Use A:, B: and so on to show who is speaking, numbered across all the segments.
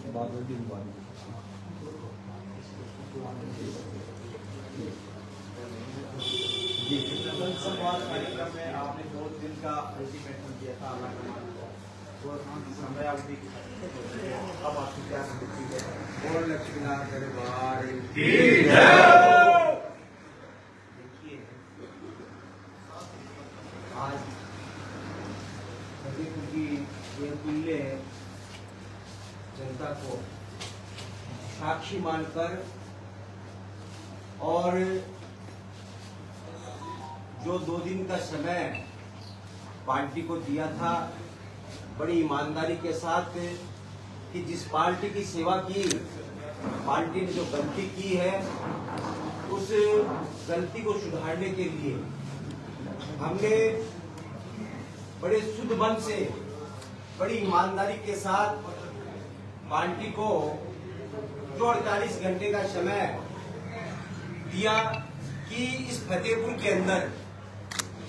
A: संवाद कार्यक्रम में आपने 2 दिन का अल्टीमेटम दिया था तो समय अवधि अब आपकी क्या स्थिति है? और लक्ष्मीनाथ दरबार देखिए, आज की ये मूल्य जनता को साक्षी मानकर और जो 2 दिन का समय पार्टी को दिया था बड़ी ईमानदारी के साथ कि जिस पार्टी की सेवा की पार्टी ने जो गलती की है उस गलती को सुधारने के लिए हमने बड़े शुद्ध मन से बड़ी ईमानदारी के साथ पार्टी को जो 48 घंटे का समय दिया कि इस फतेहपुर के अंदर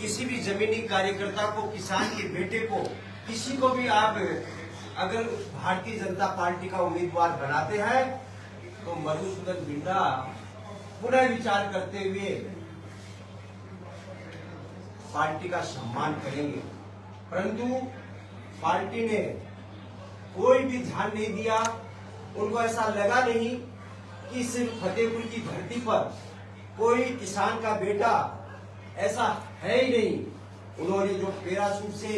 A: किसी भी जमीनी कार्यकर्ता को, किसान के बेटे को, किसी को भी आप अगर भारतीय जनता पार्टी का उम्मीदवार बनाते हैं तो मधुसूदन बिंदा पुनः विचार करते हुए पार्टी का सम्मान करेंगे। परंतु पार्टी ने कोई भी ध्यान नहीं दिया। उनको ऐसा लगा नहीं कि इस फतेहपुर की धरती पर कोई किसान का बेटा ऐसा है ही नहीं। उन्होंने जो पैराशूट से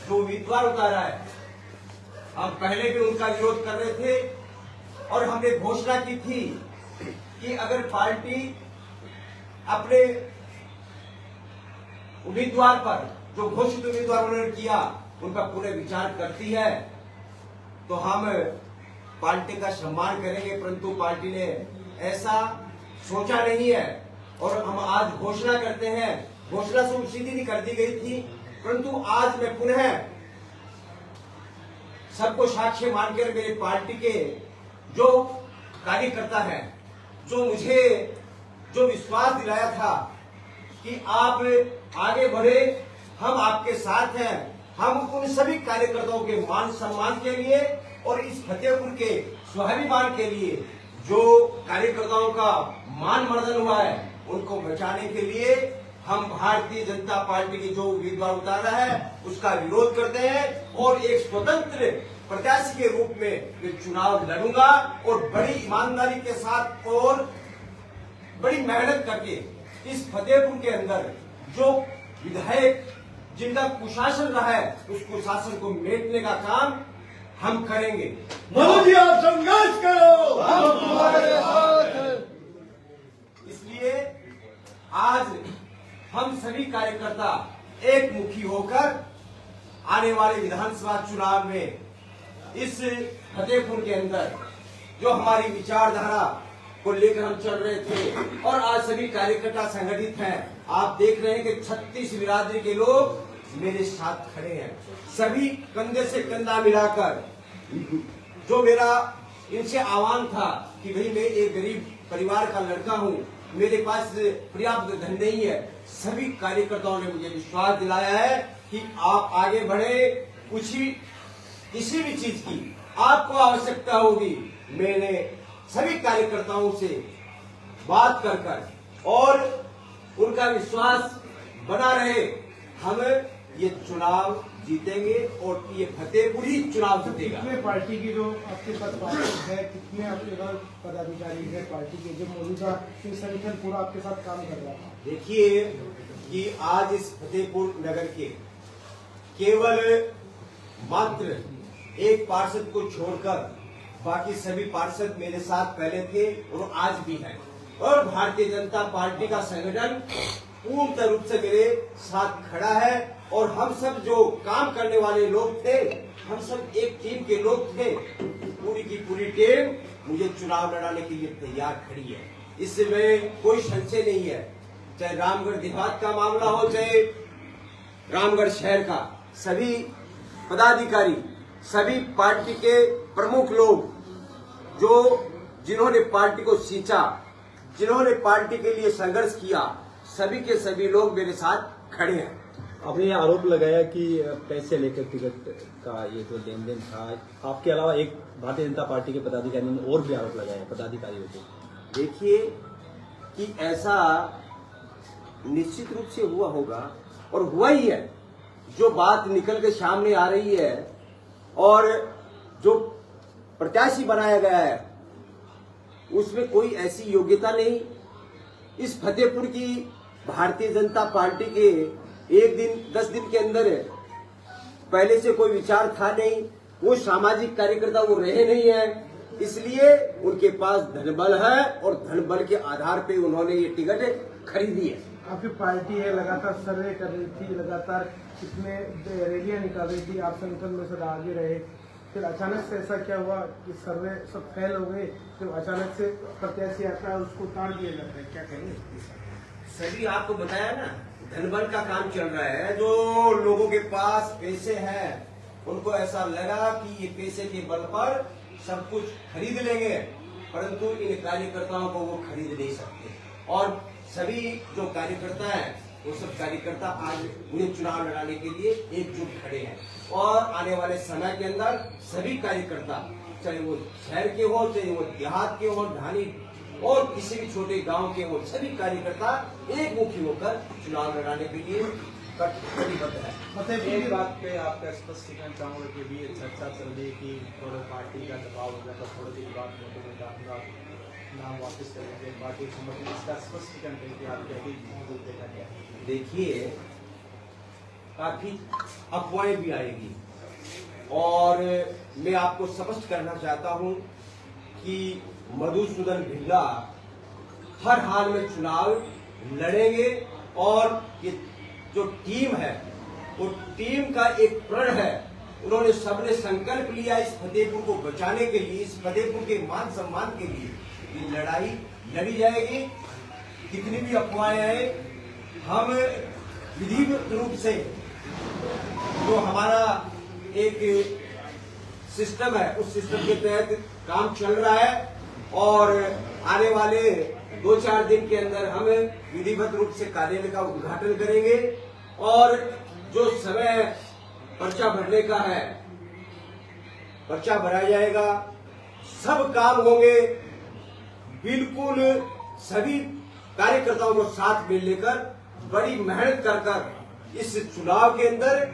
A: जो उम्मीदवार उतारा है, हम पहले भी उनका विरोध कर रहे थे और हमने घोषणा की थी कि अगर पार्टी अपने उम्मीदवार पर जो घोषित उम्मीदवार उन्होंने किया उनका पुनः विचार करती है तो हम पार्टी का सम्मान करेंगे। परंतु पार्टी ने ऐसा सोचा नहीं है और हम आज घोषणा करते हैं। घोषणा से सीधी कर दी गई थी, परंतु आज मैं पुनः सबको साक्ष्य मानकर मेरे पार्टी के जो कार्यकर्ता हैं, जो मुझे जो विश्वास दिलाया था कि आप आगे बढ़े, हम आपके साथ हैं। हम उन सभी कार्यकर्ताओं के मान सम्मान के लिए और इस फतेहपुर के स्वाभिमान के लिए जो कार्यकर्ताओं का मान मर्दन हुआ है उनको बचाने के लिए हम भारतीय जनता पार्टी की जो उम्मीदवार उतारा है उसका विरोध करते हैं और एक स्वतंत्र प्रत्याशी के रूप में मैं चुनाव लड़ूंगा और बड़ी ईमानदारी के साथ और बड़ी मेहनत करके इस फतेहपुर के अंदर जो विधायक जिनका कुशासन रहा है उस कुशासन को मेटने का काम हम करेंगे।
B: मनोज जी आप संघर्ष करो, हम तुम्हारे साथ हैं।
A: इसलिए आज हम सभी कार्यकर्ता एक मुखी होकर आने वाले विधानसभा चुनाव में इस फतेहपुर के अंदर जो हमारी विचारधारा को लेकर हम चल रहे थे और आज सभी कार्यकर्ता संगठित हैं। आप देख रहे हैं कि 36 बिरादरी के लोग मेरे साथ खड़े हैं। सभी कंधे से कंधा मिलाकर जो मेरा इनसे आह्वान था कि भाई मैं एक गरीब परिवार का लड़का हूं, मेरे पास पर्याप्त धन नहीं है, सभी कार्यकर्ताओं ने मुझे विश्वास दिलाया है कि आप आगे बढ़े। किसी भी चीज की आपको आवश्यकता होगी, मैंने सभी कार्यकर्ताओं से बात कर और उनका विश्वास बना रहे, हम ये चुनाव जीतेंगे और ये फतेहपुर ही चुनाव जीतेगा।
C: कितने पार्टी की जो आपके साथ पार्टी है, कितने आपके पास पदाधिकारी है पार्टी के जो मौजूदा संगठन पूरा आपके साथ काम कर रहा है?
A: देखिए कि आज इस फतेहपुर नगर के केवल मात्र एक पार्षद को छोड़कर बाकी सभी पार्षद मेरे साथ पहले थे और आज भी हैं और भारतीय जनता पार्टी का संगठन पूर्ण रूप से मेरे साथ खड़ा है और हम सब जो काम करने वाले लोग थे, हम सब एक टीम के लोग थे। पूरी की पूरी टीम मुझे चुनाव लड़ाने के लिए तैयार खड़ी है, इसमें कोई संशय नहीं है। चाहे रामगढ़ देहात का मामला हो, चाहे रामगढ़ शहर का, सभी पदाधिकारी, सभी पार्टी के प्रमुख लोग जिन्होंने पार्टी को सींचा, जिन्होंने पार्टी के लिए संघर्ष किया, सभी के सभी लोग मेरे साथ खड़े हैं
D: आपने ये आरोप लगाया कि पैसे लेकर टिकट का ये जो लेन देन था, आपके अलावा एक भारतीय जनता पार्टी के पदाधिकारी ने और भी आरोप लगाया पदाधिकारियों को।
A: देखिए कि ऐसा निश्चित रूप से हुआ होगा और हुआ ही है। जो बात निकल के सामने आ रही है और जो प्रत्याशी बनाया गया है उसमें कोई ऐसी योग्यता नहीं। इस फतेहपुर की भारतीय जनता पार्टी के 10 दिन के अंदर पहले से कोई विचार था नहीं। वो सामाजिक कार्यकर्ता वो रहे नहीं है, इसलिए उनके पास धनबल है और धनबल के आधार पे उन्होंने ये टिकट खरीदी है।
C: आपकी पार्टी है लगातार सर्वे कर रही थी, लगातार कितने रैलियां निकाल रही थी, आप संगठन में से आगे रहे, फिर अचानक से ऐसा क्या हुआ कि सर्वे सब फेल हो गए, जब अचानक से प्रत्याशी आता है उसको उतार दिया जाता है, क्या कहेंगे?
A: सभी आपको बताया ना, धनबल का काम चल रहा है। जो लोगों के पास पैसे हैं उनको ऐसा लगा कि ये पैसे के बल पर सब कुछ खरीद लेंगे, परंतु इन कार्यकर्ताओं को वो खरीद नहीं सकते। और सभी जो कार्यकर्ता हैं वो सब कार्यकर्ता आज उन्हें चुनाव लड़ाने के लिए एकजुट खड़े हैं और आने वाले समय के अंदर सभी कार्यकर्ता, चाहे वो शहर के हो, चाहे वो देहात के हो, ढानी और किसी भी छोटे गांव के हो, सभी कार्यकर्ता एक मुखी होकर चुनाव लड़ाने के लिए कटिबद्ध है।
E: एक बात पे आपका स्पष्टीकरण चाहूंगा कि भी चर्चा चल रही है कि थोड़ा पार्टी का दबाव हो गया था, थोड़े दिन बाद मोदी ने कहा नाम वापस करेंगे, पार्टी समर्थन, इसका स्पष्टीकरण करके आप क्या देखा गया?
A: देखिए, काफी अफवाहें भी आएगी और मैं आपको स्पष्ट करना चाहता हूं कि मधुसूदन भिल्ला हर हाल में चुनाव लड़ेंगे और ये जो टीम है वो टीम का एक प्रण है। उन्होंने सबने संकल्प लिया इस फतेहपुर को बचाने के लिए, इस फतेहपुर के मान सम्मान के लिए ये लड़ाई लड़ी जाएगी। कितनी भी अफवाहें आए, हम विधिवत रूप से जो हमारा एक सिस्टम है उस सिस्टम के तहत काम चल रहा है और आने वाले 2-4 दिन के अंदर हम विधिवत रूप से कार्यालय का उद्घाटन करेंगे और जो समय पर्चा भरने का है पर्चा भरा जाएगा, सब काम होंगे। बिल्कुल सभी कार्यकर्ताओं को साथ में लेकर बड़ी मेहनत कर इस चुनाव के अंदर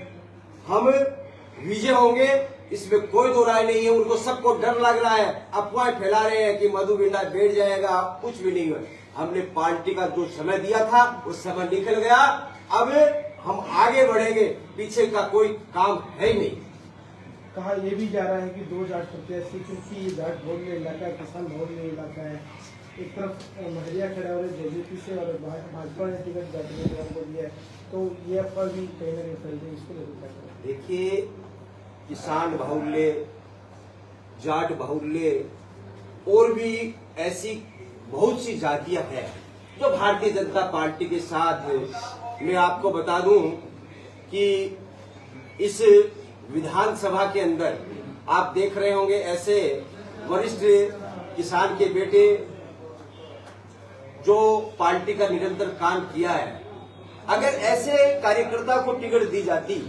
A: हम विजय होंगे, इसमें कोई दो राय नहीं है। उनको सबको डर लग रहा है, अफवाह फैला रहे हैं कि मधु बिंडा बैठ जाएगा, कुछ भी नहीं है। हमने पार्टी का जो समय दिया था वो समय निकल गया, अब हम आगे बढ़ेंगे, पीछे का कोई काम है ही नहीं।
C: कहा यह भी जा रहा है कि 2 जाट प्रत्याशी, क्योंकि ये जाट बहुल्य इलाका है, किसान बहुल्य इलाका है, एक तरफ महरिया खड़ा हो रहे जेजेपी से और भाजपा ने टिकट जाट को दिया है, तो ये अफवाह भी कहीं ना कहीं फैल रही है, इसको लेकर क्या करें?
A: देखिए, किसान बाहुल्य, जाट बाहुल्य और भी ऐसी बहुत सी जातियां हैं जो भारतीय जनता पार्टी के साथ, मैं आपको बता दूं कि इस विधानसभा के अंदर आप देख रहे होंगे ऐसे वरिष्ठ किसान के बेटे जो पार्टी का निरंतर काम किया है, अगर ऐसे कार्यकर्ता को टिकट दी जाती,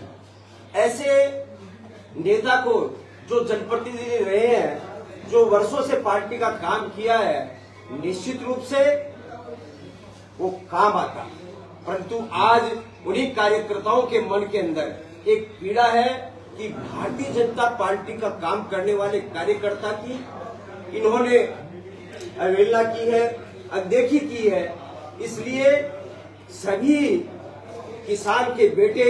A: ऐसे नेता को जो जनप्रतिनिधि रहे हैं, जो वर्षों से पार्टी का काम किया है, निश्चित रूप से वो काम आता। परंतु आज उन्हीं कार्यकर्ताओं के मन के अंदर एक पीड़ा है कि भारतीय जनता पार्टी का काम करने वाले कार्यकर्ता की इन्होंने अवहेलना की है, अनदेखी की है। इसलिए सभी किसान के बेटे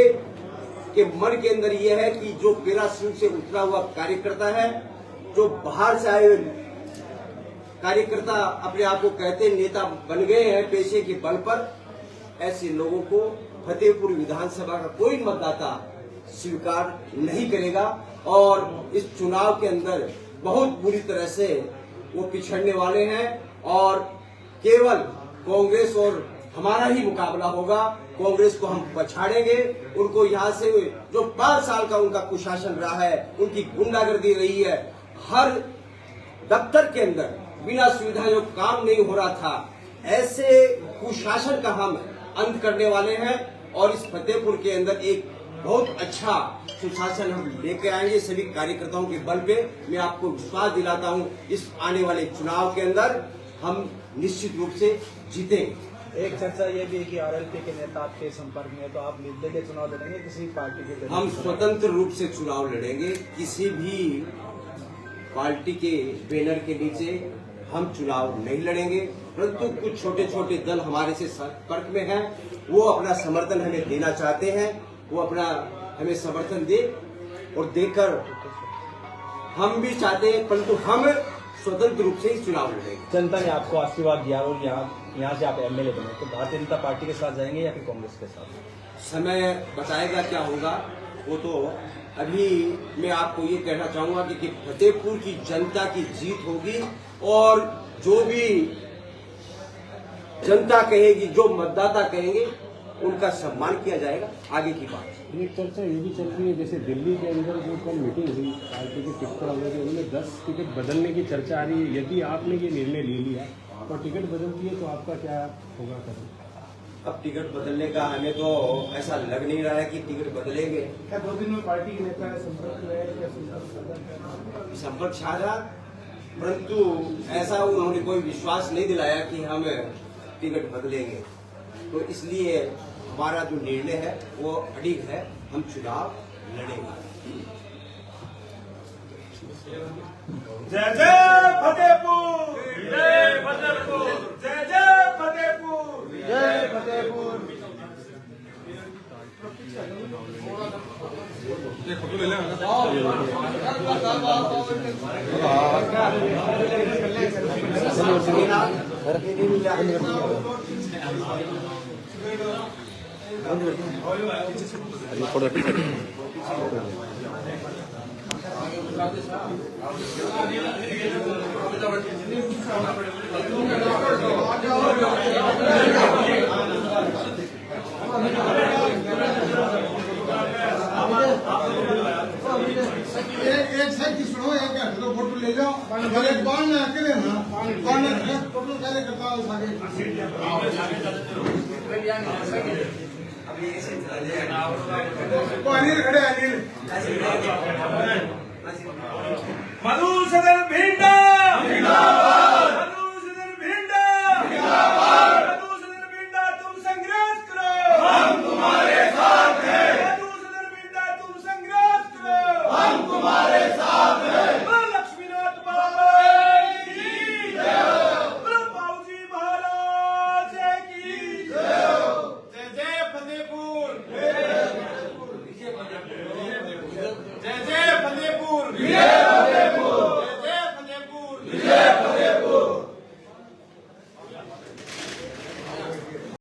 A: के मन के अंदर यह है कि जो पैराशूट से उतरा हुआ कार्यकर्ता है, जो बाहर से आए कार्यकर्ता अपने आप को कहते नेता बन गए हैं पैसे के बल पर, ऐसे लोगों को फतेहपुर विधानसभा का कोई मतदाता स्वीकार नहीं करेगा और इस चुनाव के अंदर बहुत बुरी तरह से वो पिछड़ने वाले हैं और केवल कांग्रेस और हमारा ही मुकाबला होगा। कांग्रेस को हम पछाड़ेंगे, उनको यहाँ से जो 5 साल का उनका कुशासन रहा है, उनकी गुंडागर्दी रही है, हर दफ्तर के अंदर बिना सुविधा जो काम नहीं हो रहा था, ऐसे कुशासन का हम अंत करने वाले हैं और इस फतेहपुर के अंदर एक बहुत अच्छा सुशासन हम लेके आएंगे सभी कार्यकर्ताओं के बल पे। मैं आपको विश्वास दिलाता हूं इस आने वाले चुनाव के अंदर हम निश्चित रूप से जीतेंगे।
E: एक चर्चा ये भी है कि आरएलपी के नेता आपके संपर्क में है, तो आप निर्दलीय चुनाव लड़ेंगे किसी पार्टी के?
A: हम स्वतंत्र रूप से चुनाव लड़ेंगे, किसी भी पार्टी के बैनर के नीचे हम चुनाव नहीं लड़ेंगे। परंतु कुछ छोटे छोटे दल हमारे से संपर्क में हैं, वो अपना समर्थन हमें देना चाहते हैं, वो अपना हमें समर्थन दे और देकर हम भी चाहते हैं, परंतु हम स्वतंत्र रूप से ही चुनाव लड़ेंगे।
D: जनता ने आपको आशीर्वाद दिया और यहाँ से आप एमएलए बने, तो भारतीय जनता पार्टी के साथ जाएंगे या फिर कांग्रेस के साथ?
A: समय बताएगा क्या होगा, वो तो अभी मैं आपको ये कहना चाहूंगा कि फतेहपुर की जनता की जीत होगी और जो भी जनता कहेगी, जो मतदाता कहेंगे, उनका सम्मान किया जाएगा। आगे की बात
F: एक चर्चा ये भी चल रही है, जैसे दिल्ली के अंदर जो कल मीटिंग हुई पार्टी के टिकट वालों की, उनमें 10 टिकट बदलने की चर्चा आ रही है। यदि आपने ये निर्णय ले लिया और टिकट बदलती है तो आपका क्या होगा कदम?
A: अब टिकट बदलने का हमें तो ऐसा लग नहीं रहा है कि टिकट बदलेंगे।
C: क्या 2 दिन में पार्टी के नेता संपर्क में है, क्या संपर्क
A: संपर्क साझा, परंतु ऐसा उन्होंने कोई विश्वास नहीं दिलाया कि हम टिकट बदलेंगे। तो इसलिए हमारा जो निर्णय है वो अडिग है, हम चुनाव लड़ेंगे।
B: जय जय फतेहपुर, जय फतेहपुर, जय जय फतेहपुर,
C: जय फतेहपुर।
B: एक साइड की सुनो, एक तो फोटो ले जाओ, एक बाण में अकेले ना, बाण में फोटो कैसे करता हूँ अनिल खड़े, अनिल मधुसूदन